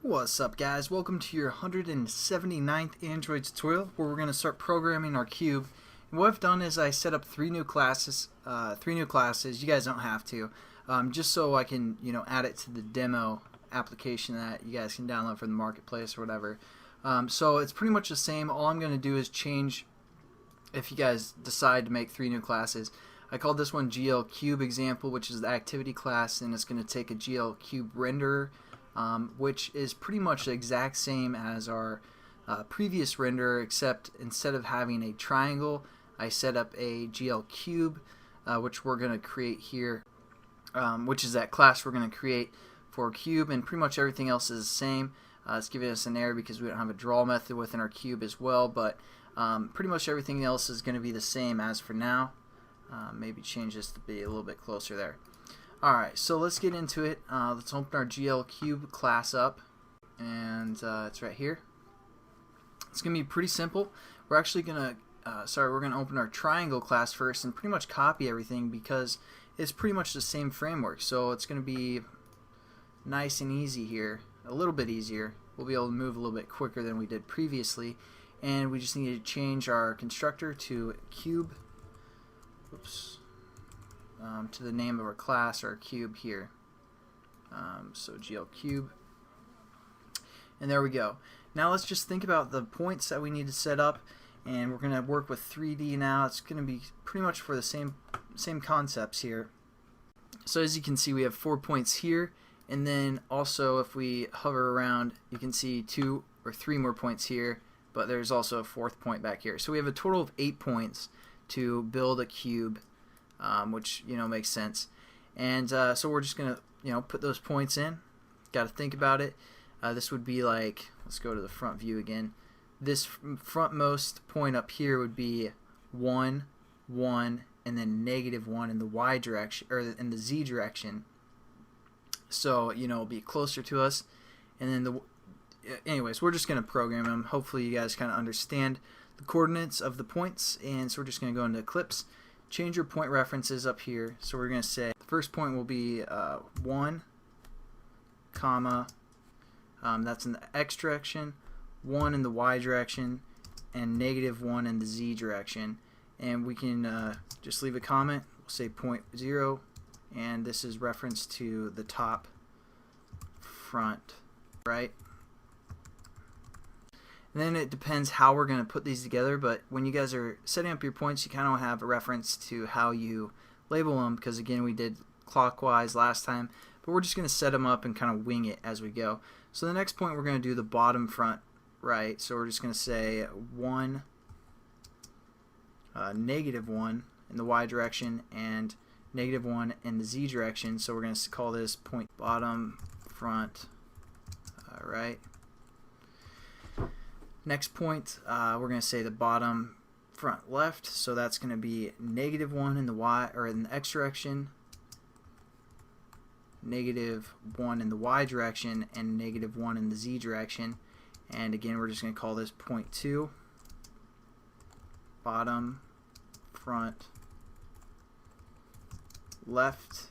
What's up, guys? Welcome to your 179th Android tutorial where we're going to start programming our cube. And what I've done is I set up three new classes. You guys don't have to, just so I can add it to the demo application that you guys can download from the marketplace or whatever. So it's pretty much the same. All I'm going to do is change, if you guys decide to make three new classes. I called this one GL Cube Example, which is the activity class, and it's going to take a GL Cube renderer. Which is pretty much the exact same as our previous renderer, except instead of having a triangle, I set up a GL cube, which we're going to create here, which is that class we're going to create for cube, and pretty much everything else is the same. It's giving us an error because we don't have a draw method within our cube as well, but pretty much everything else is going to be the same as for now. Maybe change this to be a little bit closer there. Alright, so let's get into it. Let's open our GL Cube class up, and it's right here. It's going to be pretty simple. We're actually going to, we're going to open our triangle class first and pretty much copy everything because it's pretty much the same framework. So it's going to be nice and easy here, a little bit easier. We'll be able to move a little bit quicker than we did previously, and we just need to change our constructor to cube. Oops. To the name of our class or our cube here. So GL Cube. And there we go. Now let's just think about the points that we need to set up, and we're going to work with 3D now. It's going to be pretty much for the same concepts here. So as you can see, we have 4 points here, and then also if we hover around, you can see 2 or 3 more points here, but there's also a 4th point back here. So we have a total of 8 points to build a cube. Which makes sense, and so we're just gonna put those points in. Got to think about it. This would be like, let's go to the front view again. This frontmost point up here would be 1, 1, and then -1 in the y direction or in the z direction. So it'll be closer to us, and then anyways, we're just gonna program them. Hopefully, you guys kind of understand the coordinates of the points, and so we're just gonna go into Eclipse. Change your point references up here. So we're going to say the first point will be 1, comma, that's in the x direction, 1 in the y direction, and -1 in the z direction. And we can just leave a comment. We'll say 0, and this is reference to the top front, right? And then it depends how we're going to put these together, but when you guys are setting up your points, you kind of have a reference to how you label them, because again, we did clockwise last time, but we're just going to set them up and kind of wing it as we go. So the next point, we're going to do the bottom front right, so we're just going to say 1, -1 in the y direction, and -1 in the z direction, so we're going to call this point bottom front right. Next point, we're going to say the bottom front left, so that's going to be -1 in the y or in the x direction, -1 in the y direction, and -1 in the z direction. And again, we're just going to call this point 2, bottom front left.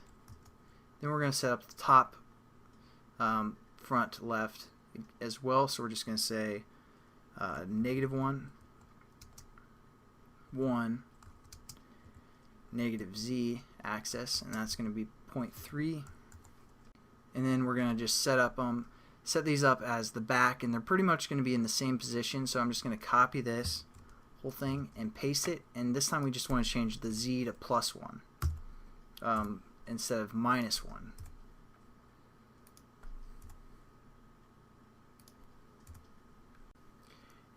Then we're going to set up the top front left as well, so we're just going to say -1, 1, -z axis, and that's going to be point 3. And then we're going to just set these up as the back, and they're pretty much going to be in the same position. So I'm just going to copy this whole thing and paste it, and this time we just want to change the z to +1 instead of -1.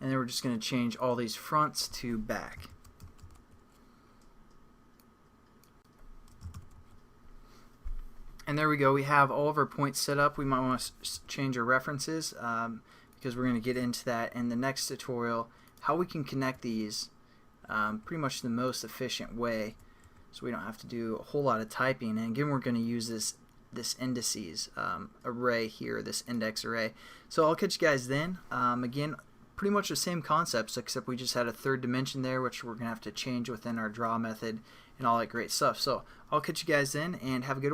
And then we're just going to change all these fronts to back. And there we go. We have all of our points set up. We might want to change our references because we're going to get into that in the next tutorial, how we can connect these pretty much the most efficient way, so we don't have to do a whole lot of typing. And again, we're going to use this indices array here, this index array. So I'll catch you guys then. Again, pretty much the same concepts, except we just had a third dimension there, which we're going to have to change within our draw method and all that great stuff. So I'll catch you guys then, and have a good one.